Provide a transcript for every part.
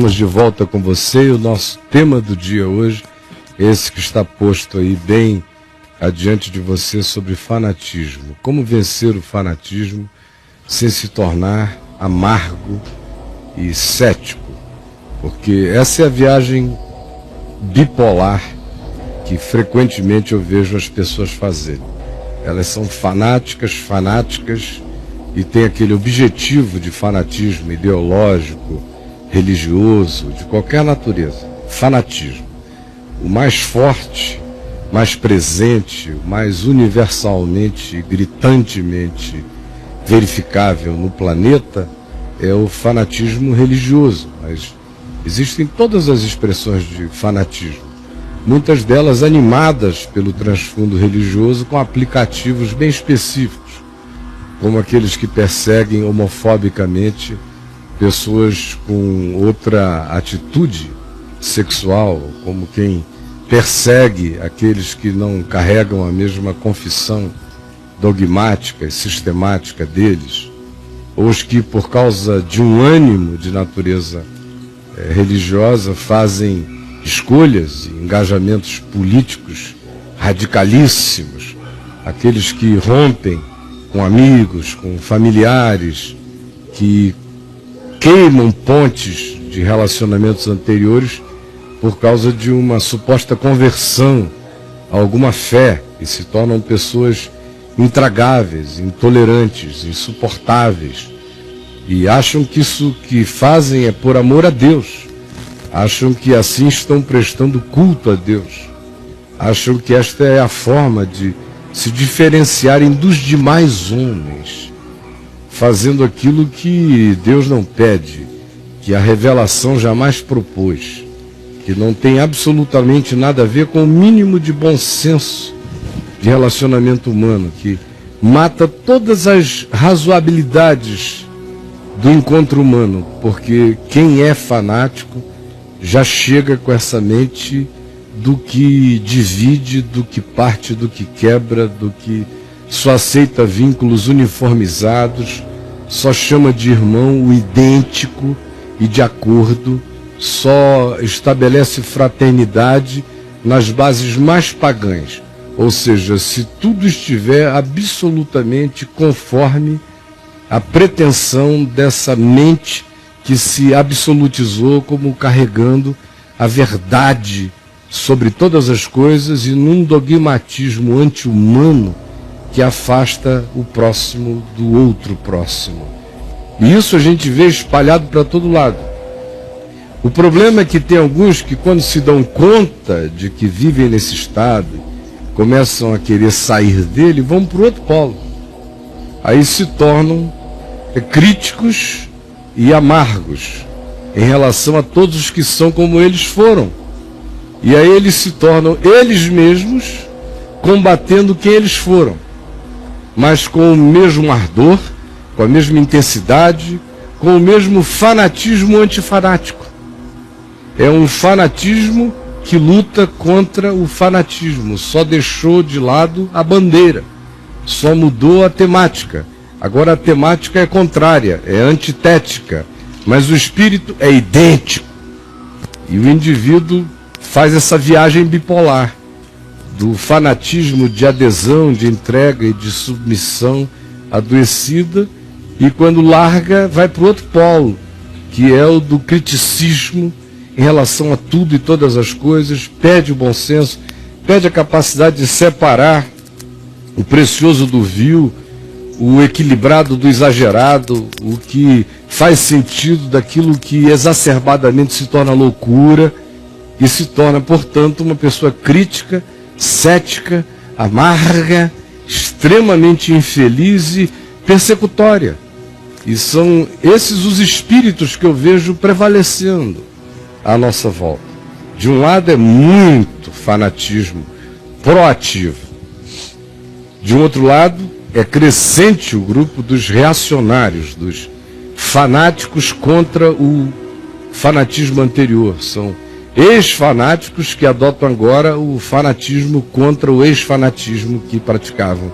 Estamos de volta com você e o nosso tema do dia hoje, esse que está posto aí bem adiante de você, sobre fanatismo. Como vencer o fanatismo sem se tornar amargo e cético. Porque essa é a viagem bipolar que frequentemente eu vejo as pessoas fazerem. Elas são fanáticas e têm aquele objetivo de fanatismo ideológico, religioso, de qualquer natureza. Fanatismo. O mais forte, mais presente, o mais universalmente e gritantemente verificável no planeta é o fanatismo religioso. Mas existem todas as expressões de fanatismo, muitas delas animadas pelo transfundo religioso com aplicativos bem específicos, como aqueles que perseguem homofobicamente pessoas com outra atitude sexual, como quem persegue aqueles que não carregam a mesma confissão dogmática e sistemática deles, ou os que, por causa de um ânimo de natureza religiosa, fazem escolhas e engajamentos políticos radicalíssimos, aqueles que rompem com amigos, com familiares, que queimam pontes de relacionamentos anteriores por causa de uma suposta conversão a alguma fé e se tornam pessoas intragáveis, intolerantes, insuportáveis, e acham que isso que fazem é por amor a Deus, acham que assim estão prestando culto a Deus, acham que esta é a forma de se diferenciarem dos demais homens, fazendo aquilo que Deus não pede, que a revelação jamais propôs, que não tem absolutamente nada a ver com o mínimo de bom senso de relacionamento humano, que mata todas as razoabilidades do encontro humano, porque quem é fanático já chega com essa mente do que divide, do que parte, do que quebra, do que só aceita vínculos uniformizados, só chama de irmão o idêntico e de acordo, só estabelece fraternidade nas bases mais pagãs. Ou seja, se tudo estiver absolutamente conforme a pretensão dessa mente que se absolutizou como carregando a verdade sobre todas as coisas e num dogmatismo anti-humano que afasta o próximo do outro próximo. E isso a gente vê espalhado para todo lado. O problema é que tem alguns que, quando se dão conta de que vivem nesse estado, começam a querer sair dele, vão para o outro polo. Aí se tornam críticos e amargos em relação a todos os que são como eles foram. E aí eles se tornam eles mesmos combatendo quem eles foram, mas com o mesmo ardor, com a mesma intensidade, com o mesmo fanatismo antifanático. É um fanatismo que luta contra o fanatismo, só deixou de lado a bandeira, só mudou a temática. Agora a temática é contrária, é antitética, mas o espírito é idêntico. E o indivíduo faz essa viagem bipolar, do fanatismo de adesão, de entrega e de submissão adoecida, e quando larga, vai para o outro polo, que é o do criticismo em relação a tudo e todas as coisas, pede o bom senso, pede a capacidade de separar o precioso do vil, o equilibrado do exagerado, o que faz sentido daquilo que exacerbadamente se torna loucura, e se torna, portanto, uma pessoa crítica, cética, amarga, extremamente infeliz e persecutória. E são esses os espíritos que eu vejo prevalecendo à nossa volta. De um lado é muito fanatismo proativo. De um outro lado é crescente o grupo dos reacionários, dos fanáticos contra o fanatismo anterior. São ex-fanáticos que adotam agora o fanatismo contra o ex-fanatismo que praticavam,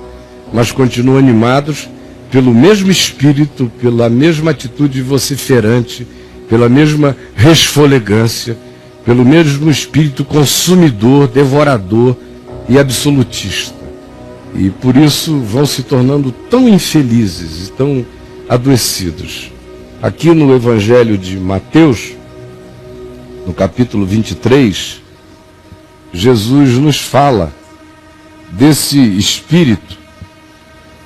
mas continuam animados pelo mesmo espírito, pela mesma atitude vociferante pela mesma resfolegância, pelo mesmo espírito consumidor, devorador e absolutista. E por isso vão se tornando tão infelizes e tão adoecidos. Aqui no Evangelho de Mateus, no capítulo 23, Jesus nos fala desse espírito,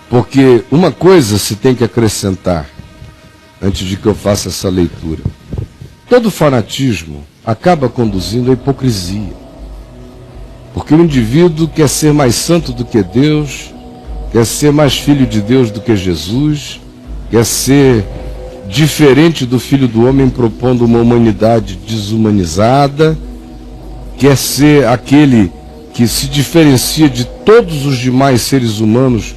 porque uma coisa se tem que acrescentar, antes de que eu faça essa leitura. Todo fanatismo acaba conduzindo à hipocrisia. Porque o indivíduo quer ser mais santo do que Deus, quer ser mais filho de Deus do que Jesus, quer ser diferente do Filho do Homem, propondo uma humanidade desumanizada, quer ser aquele que se diferencia de todos os demais seres humanos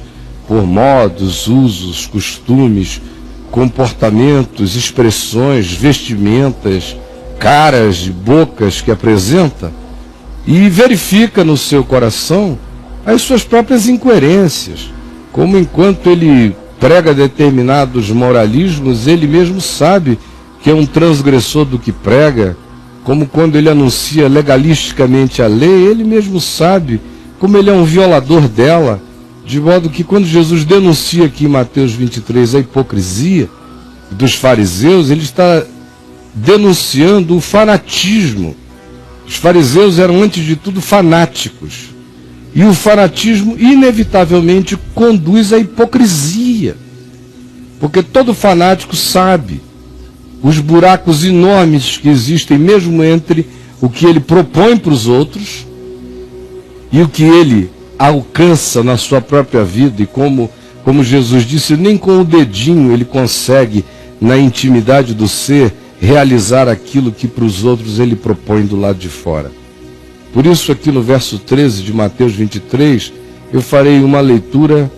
por modos, usos, costumes, comportamentos, expressões, vestimentas, caras e bocas que apresenta, e verifica no seu coração as suas próprias incoerências, como enquanto ele prega determinados moralismos, ele mesmo sabe que é um transgressor do que prega, como quando ele anuncia legalisticamente a lei, ele mesmo sabe como ele é um violador dela, de modo que quando Jesus denuncia aqui em Mateus 23 a hipocrisia dos fariseus, ele está denunciando o fanatismo. Os fariseus eram, antes de tudo, fanáticos. E o fanatismo, inevitavelmente, conduz à hipocrisia. Porque todo fanático sabe os buracos enormes que existem mesmo entre o que ele propõe para os outros e o que ele alcança na sua própria vida. E como Jesus disse, nem com o dedinho ele consegue, na intimidade do ser, realizar aquilo que para os outros ele propõe do lado de fora. Por isso aqui no verso 13 de Mateus 23, eu farei uma leitura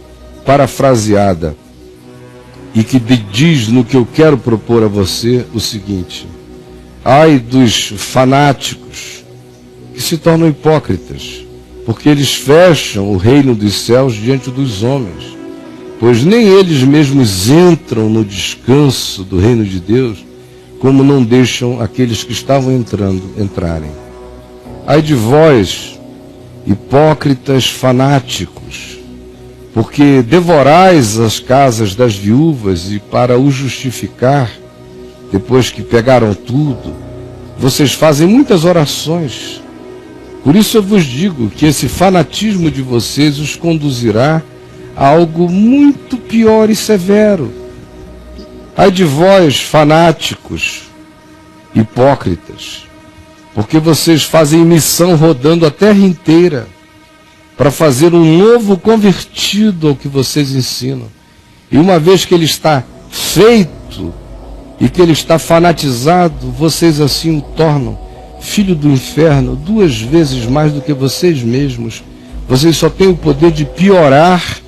parafraseada e que diz no que eu quero propor a você o seguinte: ai dos fanáticos que se tornam hipócritas, porque eles fecham o reino dos céus diante dos homens, pois nem eles mesmos entram no descanso do reino de Deus, como não deixam aqueles que estavam entrarem. Ai de vós, hipócritas fanáticos, porque devorais as casas das viúvas e para o justificar, depois que pegaram tudo, vocês fazem muitas orações. Por isso eu vos digo que esse fanatismo de vocês os conduzirá a algo muito pior e severo. Ai de vós, fanáticos, hipócritas, porque vocês fazem missão rodando a terra inteira para fazer um novo convertido ao que vocês ensinam. E uma vez que ele está feito e que ele está fanatizado, vocês assim o tornam filho do inferno 2 vezes mais do que vocês mesmos. Vocês só têm o poder de piorar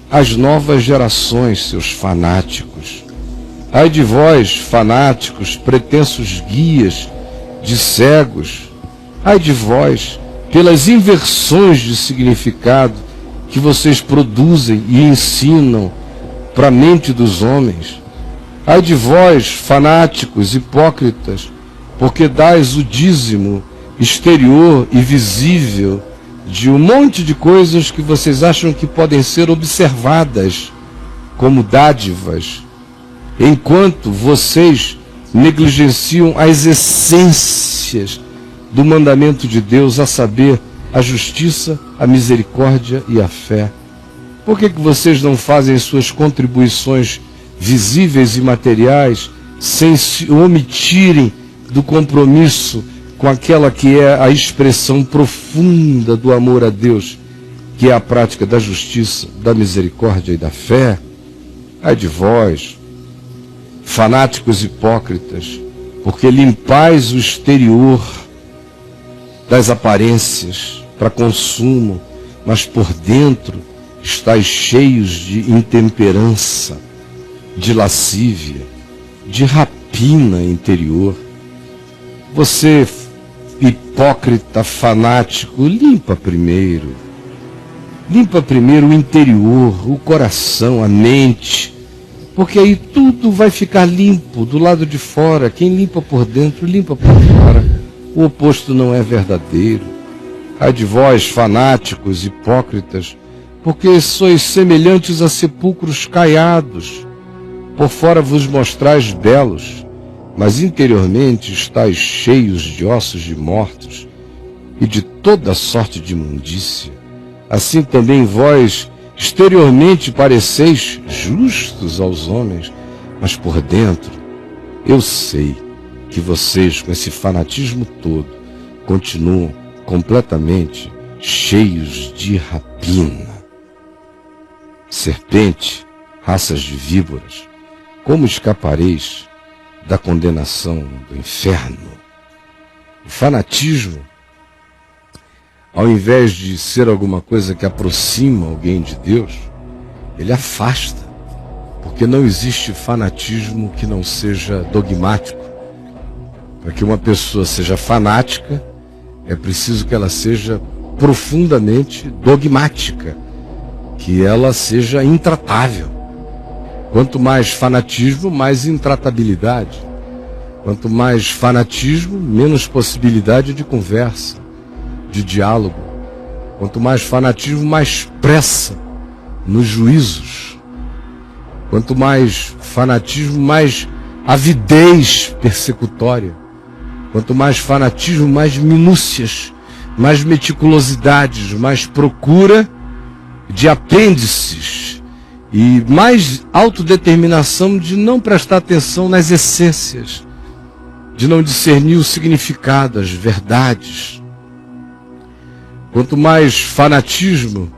as novas gerações, seus fanáticos. Ai de vós, fanáticos, pretensos guias de cegos. Ai de vós, pelas inversões de significado que vocês produzem e ensinam para a mente dos homens. Ai de vós, fanáticos, hipócritas, porque dais o dízimo exterior e visível de um monte de coisas que vocês acham que podem ser observadas como dádivas, enquanto vocês negligenciam as essências do mandamento de Deus, a saber, a justiça, a misericórdia e a fé. Por que vocês não fazem suas contribuições visíveis e materiais sem se omitirem do compromisso com aquela que é a expressão profunda do amor a Deus, que é a prática da justiça, da misericórdia e da fé? Ai de vós, fanáticos hipócritas, porque limpais o exterior das aparências para consumo, mas por dentro estáis cheios de intemperança, de lascívia, de rapina interior. Você, hipócrita fanático, limpa primeiro o interior, o coração, a mente, Porque aí tudo vai ficar limpo do lado de fora. Quem limpa por dentro, limpa por fora. O oposto não é verdadeiro. Ai de vós, fanáticos, hipócritas, porque sois semelhantes a sepulcros caiados. Por fora vos mostrais belos, mas interiormente estáis cheios de ossos de mortos e de toda sorte de imundícia. Assim também vós exteriormente pareceis justos aos homens, mas por dentro eu sei que vocês, com esse fanatismo todo, continuam completamente cheios de rapina. Serpente, raças de víboras, como escapareis da condenação do inferno? O fanatismo, ao invés de ser alguma coisa que aproxima alguém de Deus, ele afasta, porque não existe fanatismo que não seja dogmático. Para que uma pessoa seja fanática, é preciso que ela seja profundamente dogmática, que ela seja intratável. Quanto mais fanatismo, mais intratabilidade. Quanto mais fanatismo, menos possibilidade de conversa, de diálogo. Quanto mais fanatismo, mais pressa nos juízos. Quanto mais fanatismo, mais avidez persecutória. Quanto mais fanatismo, mais minúcias, mais meticulosidades, mais procura de apêndices e mais autodeterminação de não prestar atenção nas essências, de não discernir o significado, as verdades. Quanto mais fanatismo,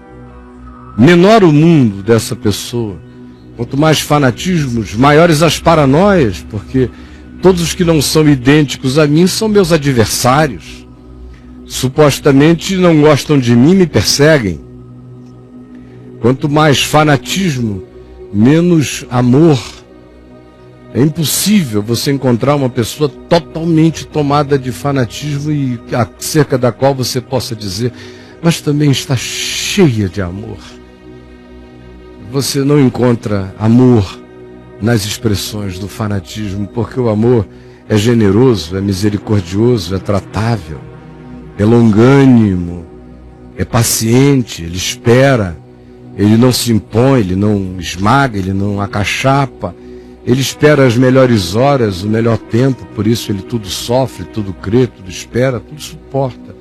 menor o mundo dessa pessoa. Quanto mais fanatismos, maiores as paranoias, porque todos os que não são idênticos a mim são meus adversários. Supostamente não gostam de mim, me perseguem. Quanto mais fanatismo, menos amor. É impossível você encontrar uma pessoa totalmente tomada de fanatismo e acerca da qual você possa dizer, mas também está cheia de amor. Você não encontra amor nas expressões do fanatismo, porque o amor é generoso, é misericordioso, é tratável, é longânimo, é paciente, ele espera, ele não se impõe, ele não esmaga, ele não acachapa, ele espera as melhores horas, o melhor tempo, por isso ele tudo sofre, tudo crê, tudo espera, tudo suporta,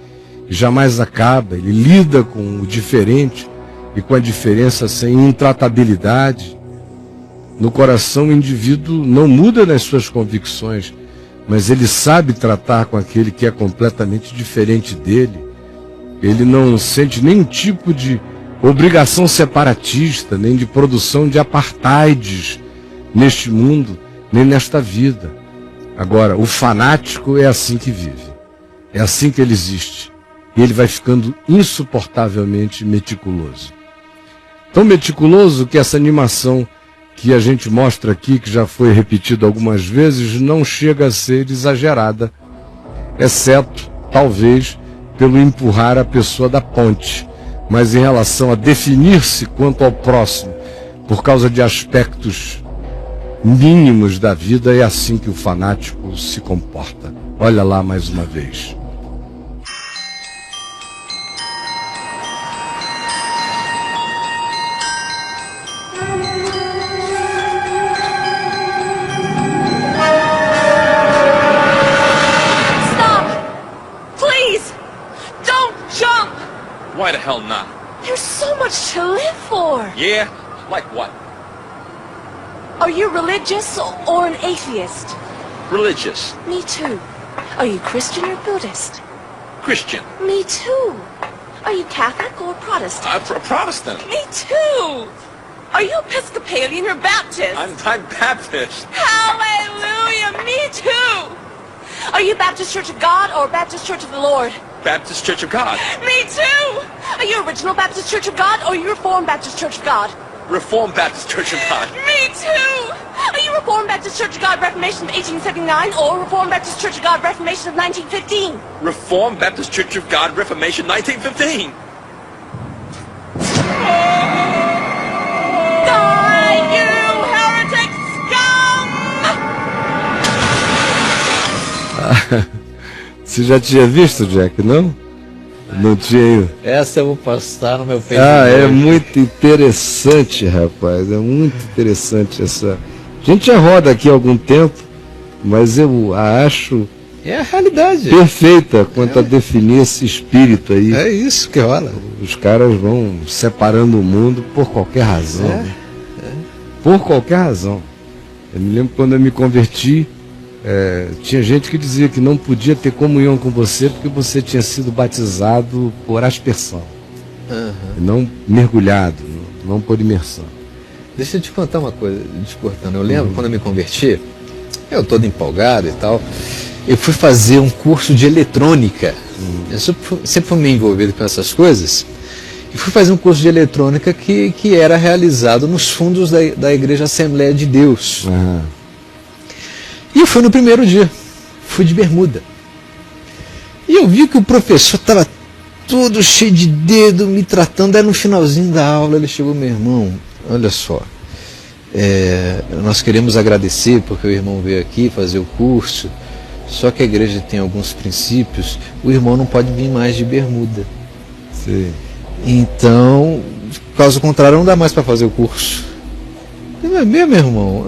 e jamais acaba, ele lida com o diferente e com a diferença sem intratabilidade. No coração o indivíduo não muda nas suas convicções, mas ele sabe tratar com aquele que é completamente diferente dele. Ele não sente nenhum tipo de obrigação separatista, nem de produção de apartheids neste mundo, nem nesta vida. Agora, o fanático é assim que vive, é assim que ele existe, e ele vai ficando insuportavelmente meticuloso. Tão meticuloso que essa animação que a gente mostra aqui, que já foi repetida algumas vezes, não chega a ser exagerada, exceto, talvez, pelo empurrar a pessoa da ponte. Mas em relação a definir-se quanto ao próximo, por causa de aspectos mínimos da vida, é assim que o fanático se comporta. Olha lá mais uma vez. Why the hell not? There's so much to live for. Yeah? Like what? Are you religious or an atheist? Religious. Me too. Are you Christian or Buddhist? Christian. Me too. Are you Catholic or Protestant? Protestant. Me too. Are you Episcopalian or Baptist? I'm Baptist. Hallelujah, me too. Are you Baptist Church of God or Baptist Church of the Lord? Baptist Church of God. Me too! Are you Original Baptist Church of God or you Reformed Baptist Church of God? Reformed Baptist Church of God. Me too! Are you Reformed Baptist Church of God Reformation of 1879 or Reformed Baptist Church of God Reformation of 1915? Reformed Baptist Church of God Reformation 1915. Die, you heretic! Você já tinha visto, Jack, não? Não tinha ainda. Essa eu vou postar no meu Facebook. É muito interessante, rapaz. É muito interessante essa. A gente já roda aqui há algum tempo, mas eu a acho É a realidade. perfeita quanto a definir esse espírito aí. É isso que rola. Os caras vão separando o mundo por qualquer razão. Né? Por qualquer razão. Eu me lembro quando eu me converti, tinha gente que dizia que não podia ter comunhão com você porque você tinha sido batizado por aspersão. E não mergulhado, não por imersão. Deixa eu te contar uma coisa, te cortando. Eu lembro quando eu me converti, eu todo empolgado e tal, eu fui fazer um curso de eletrônica. Eu sempre fui meio envolvido com essas coisas. E fui fazer um curso de eletrônica que era realizado nos fundos da Igreja Assembleia de Deus. E eu fui no primeiro dia, fui de bermuda. E eu vi que o professor estava todo cheio de dedo, me tratando. Aí no finalzinho da aula ele chegou: meu irmão, olha só, nós queremos agradecer porque o irmão veio aqui fazer o curso, só que a igreja tem alguns princípios, o irmão não pode vir mais de bermuda. Sim. Então, caso contrário, não dá mais para fazer o curso. Meu irmão,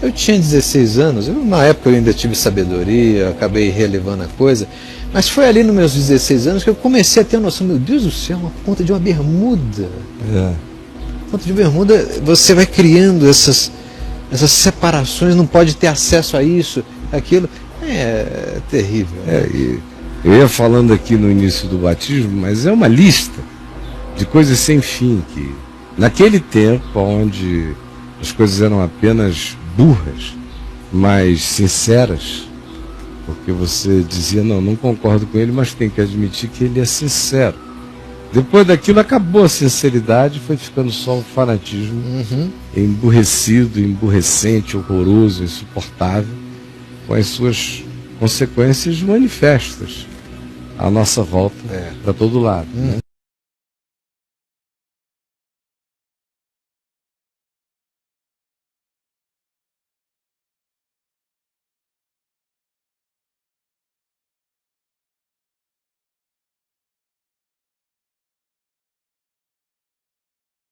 eu tinha 16 anos, na época eu ainda tive sabedoria, acabei relevando a coisa, mas foi ali nos meus 16 anos que eu comecei a ter a noção: meu Deus do céu, uma ponta de uma bermuda. Ponta de bermuda, você vai criando essas separações, não pode ter acesso a isso, aquilo. É terrível. Eu ia falando aqui no início do batismo, mas é uma lista de coisas sem fim, que naquele tempo onde as coisas eram apenas burras, mas sinceras, porque você dizia: não concordo com ele, mas tem que admitir que ele é sincero. Depois daquilo acabou a sinceridade, foi ficando só um fanatismo emburrecido, emburrecente, horroroso, insuportável, com as suas consequências manifestas à nossa volta, para todo lado. Né?